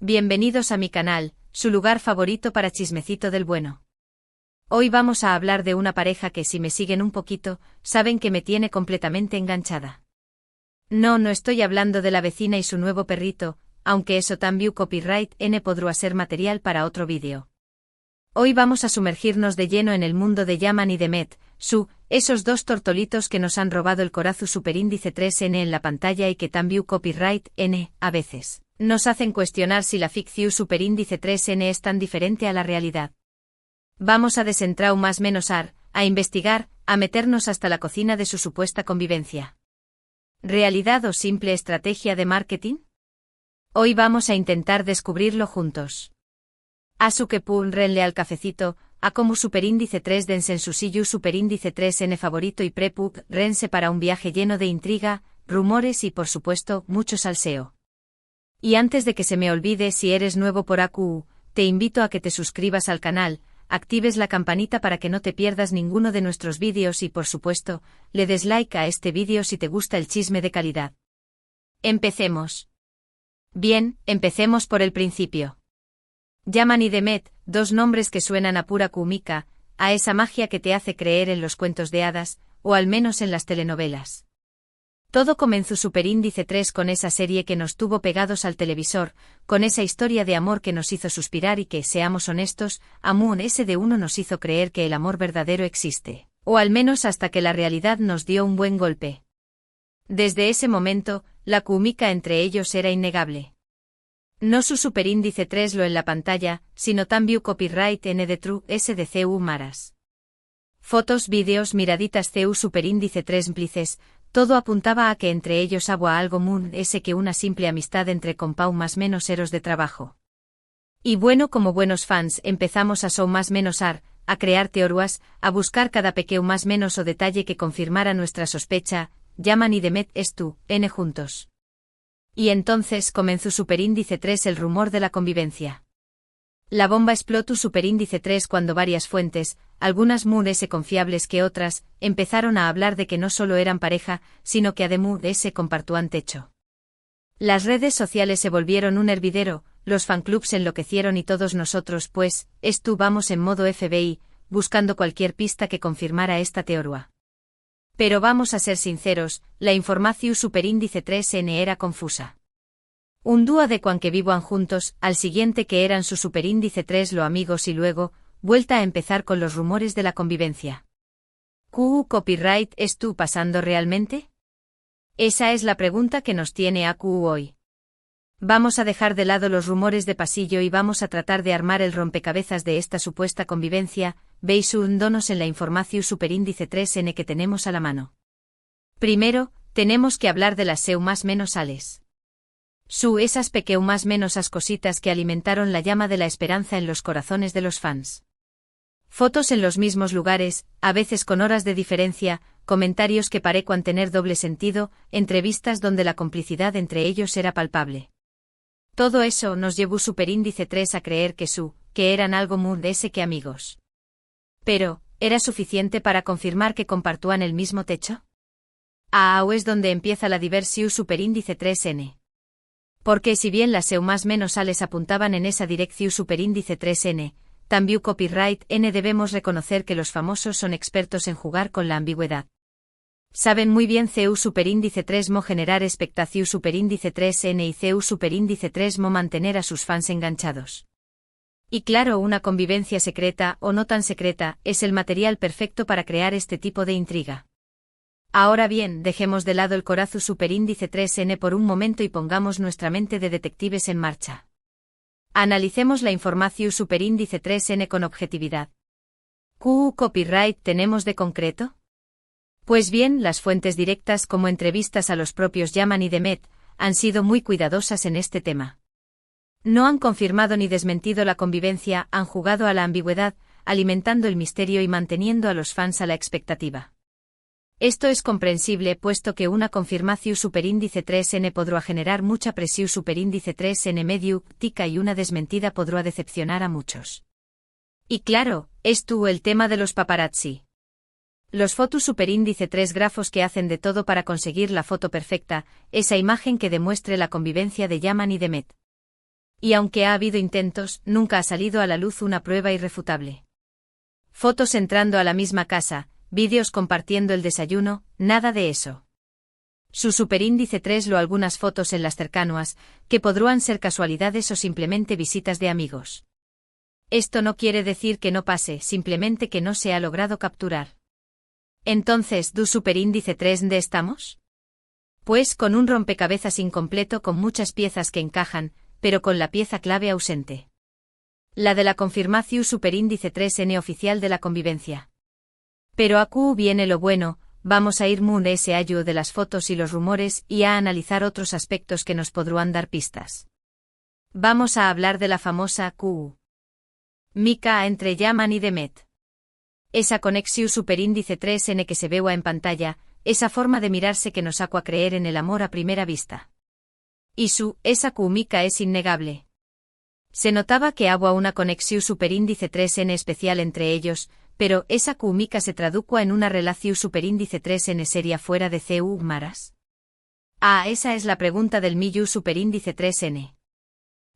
Bienvenidos a mi canal, su lugar favorito para chismecito del bueno. Hoy vamos a hablar de una pareja que si me siguen un poquito, saben que me tiene completamente enganchada. No estoy hablando de la vecina y su nuevo perrito, aunque eso también copyright N podrá ser material para otro vídeo. Hoy vamos a sumergirnos de lleno en el mundo de Yaman y Demet, esos dos tortolitos que nos han robado el corazón superíndice 3N en la pantalla y que también copyright N, a veces, nos hacen cuestionar si la ficción superíndice 3N es tan diferente a la realidad. Vamos a desentrar más menos a investigar, a meternos hasta la cocina de su supuesta convivencia. ¿Realidad o simple estrategia de marketing? Hoy vamos a intentar descubrirlo juntos. Asuke Pul renle al cafecito, a como superíndice 3 densen su sillu superíndice 3N favorito y prepuk rense para un viaje lleno de intriga, rumores y por supuesto, mucho salseo. Y antes de que se me olvide, si eres nuevo por AQU, te invito a que te suscribas al canal, actives la campanita para que no te pierdas ninguno de nuestros vídeos y por supuesto, le des like a este vídeo si te gusta el chisme de calidad. Empecemos. Bien, empecemos por el principio. Yaman y Demet, dos nombres que suenan a pura cúmica, a esa magia que te hace creer en los cuentos de hadas, o al menos en las telenovelas. Todo comenzó superíndice 3 con esa serie que nos tuvo pegados al televisor, con esa historia de amor que nos hizo suspirar y que, seamos honestos, Amun ese de uno nos hizo creer que el amor verdadero existe, o al menos hasta que la realidad nos dio un buen golpe. Desde ese momento, la cúmica entre ellos era innegable. No su superíndice 3 lo en la pantalla, sino también copyright N de True S de CU Maras. Fotos, vídeos, miraditas CU superíndice 3 implices, todo apuntaba a que entre ellos había algo Moon ese que una simple amistad entre compau más menos eros de trabajo. Y bueno, como buenos fans empezamos a más menos a crear teorías, a buscar cada pequeño más menos o detalle que confirmara nuestra sospecha, Yaman y Demet N juntos. Y entonces comenzó superíndice 3 el rumor de la convivencia. La bomba explotó superíndice 3 cuando varias fuentes, algunas muy confiables que otras, empezaron a hablar de que no solo eran pareja, sino que además compartían techo. Las redes sociales se volvieron un hervidero, los fanclubs enloquecieron y todos nosotros pues, vamos en modo FBI, buscando cualquier pista que confirmara esta teoría. Pero vamos a ser sinceros, la información superíndice 3N era confusa. Un dúo de cuan que vivan juntos, al siguiente que eran su superíndice 3 lo amigos y luego, vuelta a empezar con los rumores de la convivencia. ¿Copyright es tú pasando realmente? Esa es la pregunta que nos tiene a hoy. Vamos a dejar de lado los rumores de pasillo y vamos a tratar de armar el rompecabezas de esta supuesta convivencia, veis hundonos en la información superíndice 3N que tenemos a la mano. Primero, tenemos que hablar de las seu más menos ales. Esas pequeño más menos as cositas que alimentaron la llama de la esperanza en los corazones de los fans. Fotos en los mismos lugares, a veces con horas de diferencia, comentarios que parecían tener doble sentido, entrevistas donde la complicidad entre ellos era palpable. Todo eso nos llevó superíndice 3 a creer que eran algo muy de ese que amigos. Pero, ¿era suficiente para confirmar que compartían el mismo techo? O es donde empieza la diversión superíndice 3N. Porque si bien las seu más menos ales apuntaban en esa dirección superíndice 3N, también copyright N debemos reconocer que los famosos son expertos en jugar con la ambigüedad. Saben muy bien CU superíndice 3 mo generar expectación superíndice 3N y CU superíndice 3 mo mantener a sus fans enganchados. Y claro, una convivencia secreta o no tan secreta es el material perfecto para crear este tipo de intriga. Ahora bien, dejemos de lado el corazón superíndice 3N por un momento y pongamos nuestra mente de detectives en marcha. Analicemos la información superíndice 3N con objetividad. ¿Copyright tenemos de concreto? Pues bien, las fuentes directas como entrevistas a los propios Yaman y Demet, han sido muy cuidadosas en este tema. No han confirmado ni desmentido la convivencia, han jugado a la ambigüedad, alimentando el misterio y manteniendo a los fans a la expectativa. Esto es comprensible puesto que una confirmación superíndice 3N podrá generar mucha presión superíndice 3N mediática y una desmentida podrá decepcionar a muchos. Y claro, es el tema de los paparazzi. Los fotos superíndice 3 grafos que hacen de todo para conseguir la foto perfecta, esa imagen que demuestre la convivencia de Yaman y Demet. Y aunque ha habido intentos, nunca ha salido a la luz una prueba irrefutable. Fotos entrando a la misma casa, vídeos compartiendo el desayuno, nada de eso. Su superíndice 3 lo algunas fotos en las cercanas, que podrán ser casualidades o simplemente visitas de amigos. Esto no quiere decir que no pase, simplemente que no se ha logrado capturar. Entonces, ¿du superíndice 3 dónde estamos? Pues con un rompecabezas incompleto con muchas piezas que encajan, pero con la pieza clave ausente. La de la confirmación superíndice 3N oficial de la convivencia. Pero aquí viene lo bueno, vamos a ir muy ese ayu de las fotos y los rumores y a analizar otros aspectos que nos podrán dar pistas. Vamos a hablar de la famosa química entre Yaman y Demet. Esa conexión superíndice 3N que se vea en pantalla, esa forma de mirarse que nos hace creer en el amor a primera vista. Y esa química es innegable. Se notaba que había una conexión superíndice 3N especial entre ellos, pero esa química se tradujo en una relación superíndice 3N seria fuera de CU Maras. Esa es la pregunta del Miyu superíndice 3N.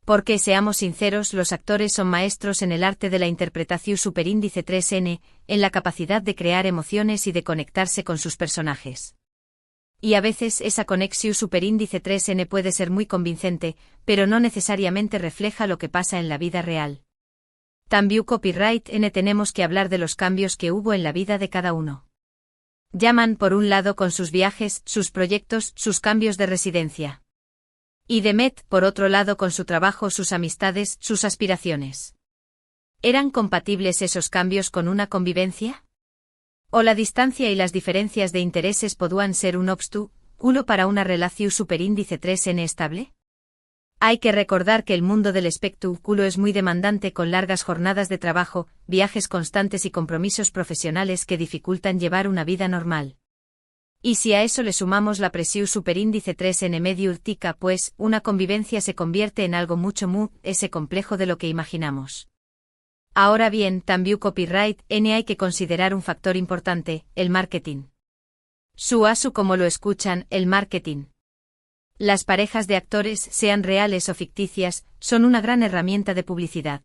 Porque seamos sinceros, los actores son maestros en el arte de la interpretación superíndice 3N, en la capacidad de crear emociones y de conectarse con sus personajes. Y a veces esa conexión superíndice 3N puede ser muy convincente, pero no necesariamente refleja lo que pasa en la vida real. También copyright N tenemos que hablar de los cambios que hubo en la vida de cada uno. Yaman por un lado con sus viajes, sus proyectos, sus cambios de residencia. Y Demet por otro lado con su trabajo, sus amistades, sus aspiraciones. ¿Eran compatibles esos cambios con una convivencia? ¿O la distancia y las diferencias de intereses podían ser un obstáculo para una relación superíndice 3N estable? Hay que recordar que el mundo del espectáculo es muy demandante con largas jornadas de trabajo, viajes constantes y compromisos profesionales que dificultan llevar una vida normal. Y si a eso le sumamos la presión superíndice 3N medio urtica, pues, una convivencia se convierte en algo mucho ese complejo de lo que imaginamos. Ahora bien, también copyright N hay que considerar un factor importante, el marketing. Su como lo escuchan, el marketing. Las parejas de actores, sean reales o ficticias, son una gran herramienta de publicidad.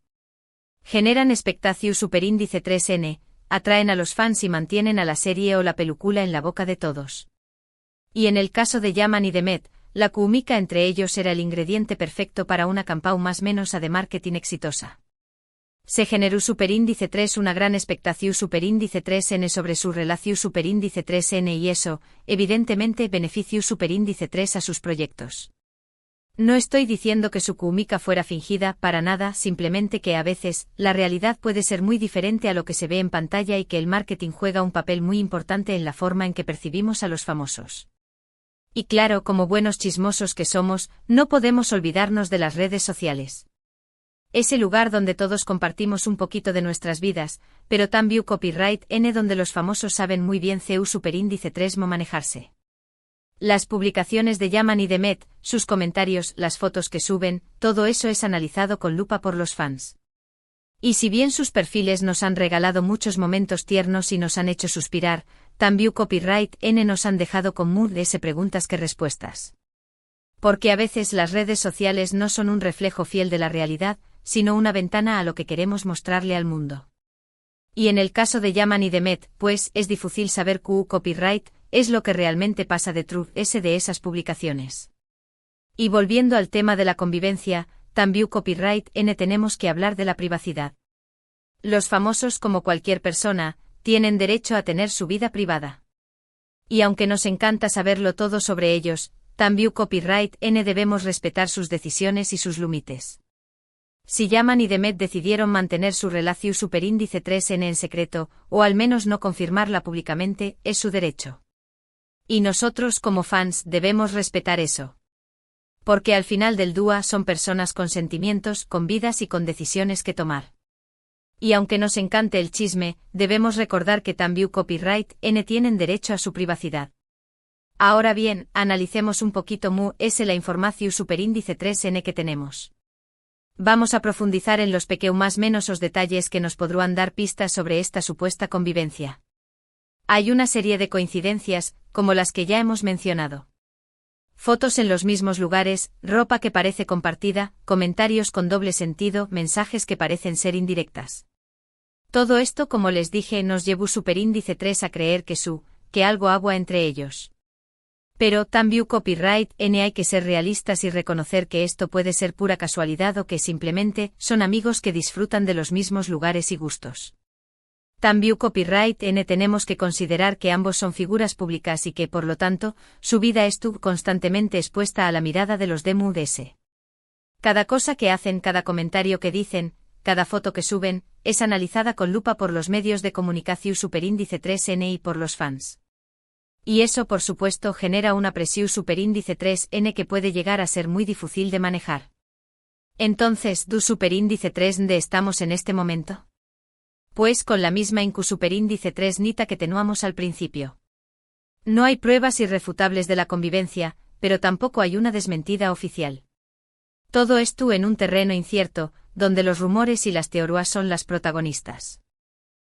Generan expectación superíndice 3N, atraen a los fans y mantienen a la serie o la película en la boca de todos. Y en el caso de Yaman y Demet, la química entre ellos era el ingrediente perfecto para una campaña más menos de marketing exitosa. Se generó superíndice 3 una gran expectación superíndice 3N sobre su relación superíndice 3N y eso, evidentemente, benefició superíndice 3 a sus proyectos. No estoy diciendo que su química fuera fingida, para nada, simplemente que a veces, la realidad puede ser muy diferente a lo que se ve en pantalla y que el marketing juega un papel muy importante en la forma en que percibimos a los famosos. Y claro, como buenos chismosos que somos, no podemos olvidarnos de las redes sociales. Ese lugar donde todos compartimos un poquito de nuestras vidas, pero también copyright N donde los famosos saben muy bien CU superíndice 3 manejarse. Las publicaciones de Yaman y Demet, sus comentarios, las fotos que suben, todo eso es analizado con lupa por los fans. Y si bien sus perfiles nos han regalado muchos momentos tiernos y nos han hecho suspirar, también copyright N nos han dejado con preguntas que respuestas. Porque a veces las redes sociales no son un reflejo fiel de la realidad, sino una ventana a lo que queremos mostrarle al mundo. Y en el caso de Yaman y Demet, pues, es difícil saber copyright es lo que realmente pasa detrás de esas publicaciones. Y volviendo al tema de la convivencia, también copyright N tenemos que hablar de la privacidad. Los famosos, como cualquier persona, tienen derecho a tener su vida privada. Y aunque nos encanta saberlo todo sobre ellos, también copyright N debemos respetar sus decisiones y sus límites. Si Yaman y Demet decidieron mantener su relación superíndice 3N en secreto, o al menos no confirmarla públicamente, es su derecho. Y nosotros como fans debemos respetar eso. Porque al final del día son personas con sentimientos, con vidas y con decisiones que tomar. Y aunque nos encante el chisme, debemos recordar que también copyright N tienen derecho a su privacidad. Ahora bien, analicemos un poquito la información superíndice 3N que tenemos. Vamos a profundizar en los más menos detalles que nos podrán dar pistas sobre esta supuesta convivencia. Hay una serie de coincidencias, como las que ya hemos mencionado. Fotos en los mismos lugares, ropa que parece compartida, comentarios con doble sentido, mensajes que parecen ser indirectas. Todo esto, como les dije, nos llevó superíndice 3 a creer que algo agua entre ellos. Pero también copyright N hay que ser realistas y reconocer que esto puede ser pura casualidad o que simplemente son amigos que disfrutan de los mismos lugares y gustos. También copyright N tenemos que considerar que ambos son figuras públicas y que, por lo tanto, su vida estuvo constantemente expuesta a la mirada de los DMUDS. Cada cosa que hacen, cada comentario que dicen, cada foto que suben, es analizada con lupa por los medios de comunicación superíndice 3N y por los fans. Y eso, por supuesto, genera una presión superíndice 3N que puede llegar a ser muy difícil de manejar. Entonces, ¿du superíndice 3D estamos en este momento? Pues con la misma superíndice 3 nita que teníamos al principio. No hay pruebas irrefutables de la convivencia, pero tampoco hay una desmentida oficial. Todo esto en un terreno incierto, donde los rumores y las teorías son las protagonistas.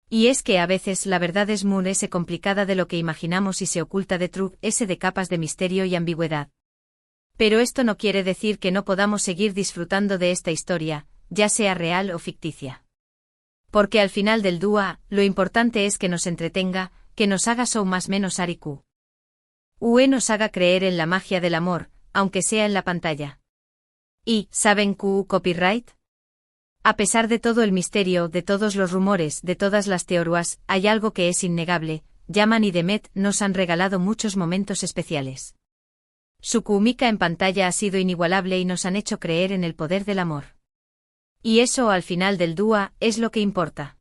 Y es que a veces la verdad es muy complicada de lo que imaginamos y se oculta detrás de capas de misterio y ambigüedad. Pero esto no quiere decir que no podamos seguir disfrutando de esta historia, ya sea real o ficticia. Porque al final del día, lo importante es que nos entretenga, que nos haga más menos ariku. Nos haga creer en la magia del amor, aunque sea en la pantalla. ¿Y saben copyright? A pesar de todo el misterio, de todos los rumores, de todas las teorías, hay algo que es innegable: Yaman y Demet nos han regalado muchos momentos especiales. Su química en pantalla ha sido inigualable y nos han hecho creer en el poder del amor. Y eso al final del día es lo que importa.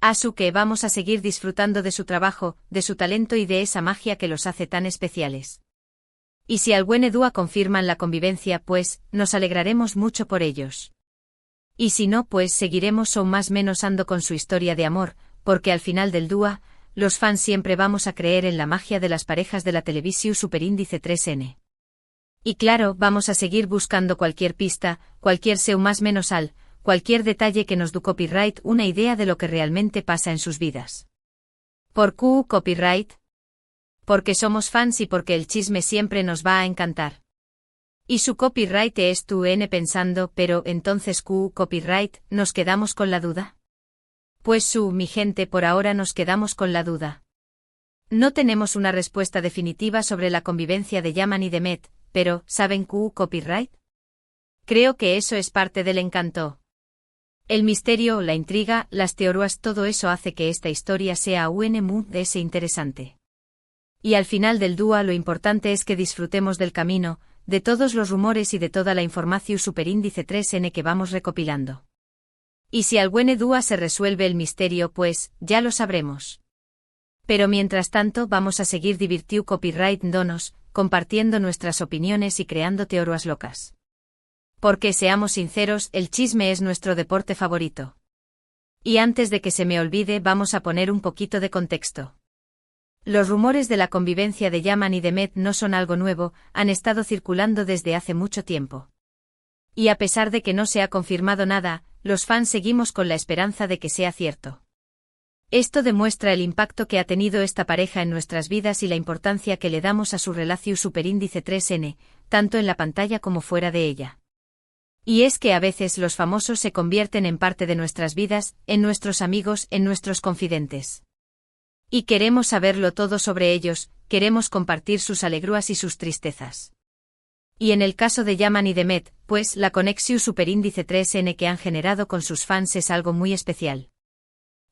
Así que vamos a seguir disfrutando de su trabajo, de su talento y de esa magia que los hace tan especiales. Y si al buen dúa confirman la convivencia, pues, nos alegraremos mucho por ellos. Y si no, pues seguiremos más menos ando con su historia de amor, porque al final del dúa, los fans siempre vamos a creer en la magia de las parejas de la televisión superíndice 3N. Y claro, vamos a seguir buscando cualquier pista, cualquier más menos cualquier detalle que nos dé copyright una idea de lo que realmente pasa en sus vidas. ¿Por qué copyright? Porque somos fans y porque el chisme siempre nos va a encantar. Y su copyright es pensando, pero entonces copyright, ¿nos quedamos con la duda? Pues mi gente, por ahora nos quedamos con la duda. No tenemos una respuesta definitiva sobre la convivencia de Yaman y Demet, pero, ¿saben copyright? Creo que eso es parte del encanto. El misterio, la intriga, las teorías, todo eso hace que esta historia sea muy interesante. Y al final del dúa lo importante es que disfrutemos del camino, de todos los rumores y de toda la información superíndice 3N que vamos recopilando. Y si al buen dúa se resuelve el misterio, pues, ya lo sabremos. Pero mientras tanto vamos a seguir divirtiendo copyright donos, compartiendo nuestras opiniones y creando teorías locas. Porque seamos sinceros, el chisme es nuestro deporte favorito. Y antes de que se me olvide, vamos a poner un poquito de contexto. Los rumores de la convivencia de Yaman y Demet no son algo nuevo, han estado circulando desde hace mucho tiempo. Y a pesar de que no se ha confirmado nada, los fans seguimos con la esperanza de que sea cierto. Esto demuestra el impacto que ha tenido esta pareja en nuestras vidas y la importancia que le damos a su relación superíndice 3N, tanto en la pantalla como fuera de ella. Y es que a veces los famosos se convierten en parte de nuestras vidas, en nuestros amigos, en nuestros confidentes. Y queremos saberlo todo sobre ellos, queremos compartir sus alegrías y sus tristezas. Y en el caso de Yaman y Demet, pues la conexión superíndice 3N que han generado con sus fans es algo muy especial.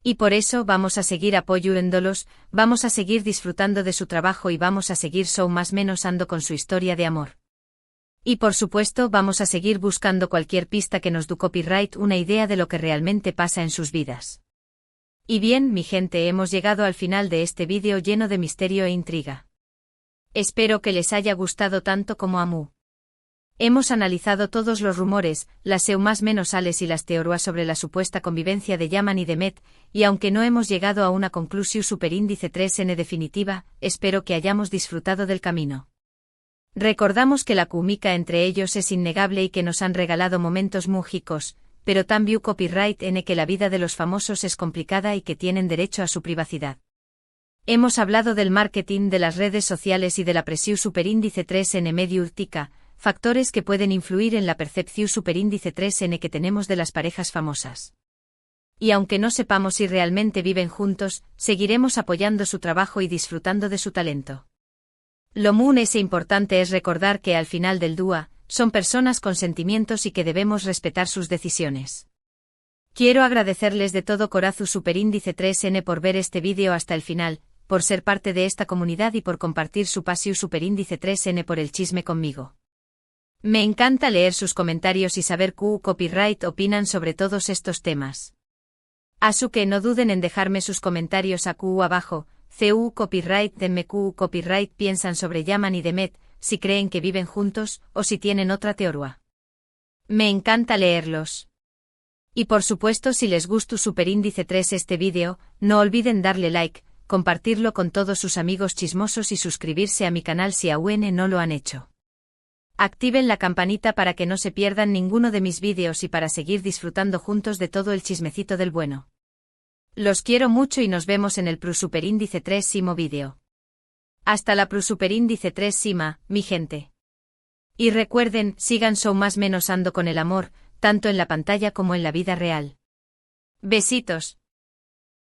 Y por eso vamos a seguir apoyándolos, vamos a seguir disfrutando de su trabajo y vamos a seguir más menos ando con su historia de amor. Y por supuesto vamos a seguir buscando cualquier pista que nos dé copyright una idea de lo que realmente pasa en sus vidas. Y bien, mi gente, hemos llegado al final de este vídeo lleno de misterio e intriga. Espero que les haya gustado tanto como a mí. Hemos analizado todos los rumores, las más menos sales y las teorías sobre la supuesta convivencia de Yaman y Demet, y aunque no hemos llegado a una conclusión superíndice 3N definitiva, espero que hayamos disfrutado del camino. Recordamos que la química entre ellos es innegable y que nos han regalado momentos mágicos, pero también copyright en que la vida de los famosos es complicada y que tienen derecho a su privacidad. Hemos hablado del marketing, de las redes sociales y de la presión superíndice 3N medio urtica, factores que pueden influir en la percepción superíndice 3N que tenemos de las parejas famosas. Y aunque no sepamos si realmente viven juntos, seguiremos apoyando su trabajo y disfrutando de su talento. Lo muy importante es recordar que al final del día, son personas con sentimientos y que debemos respetar sus decisiones. Quiero agradecerles de todo corazón superíndice 3N por ver este vídeo hasta el final, por ser parte de esta comunidad y por compartir su pasión superíndice 3N por el chisme conmigo. Me encanta leer sus comentarios y saber qué copyright opinan sobre todos estos temas. Así que no duden en dejarme sus comentarios aquí abajo, copyright, denme copyright piensan sobre Yaman y Demet, si creen que viven juntos, o si tienen otra teoría. Me encanta leerlos. Y por supuesto si les gustó superíndice 3 este vídeo, no olviden darle like, compartirlo con todos sus amigos chismosos y suscribirse a mi canal si aún no lo han hecho. Activen la campanita para que no se pierdan ninguno de mis vídeos y para seguir disfrutando juntos de todo el chismecito del bueno. Los quiero mucho y nos vemos en el superíndice 3 vídeo. Hasta la superíndice 3 mi gente. Y recuerden, sigan más menos ando con el amor, tanto en la pantalla como en la vida real. Besitos.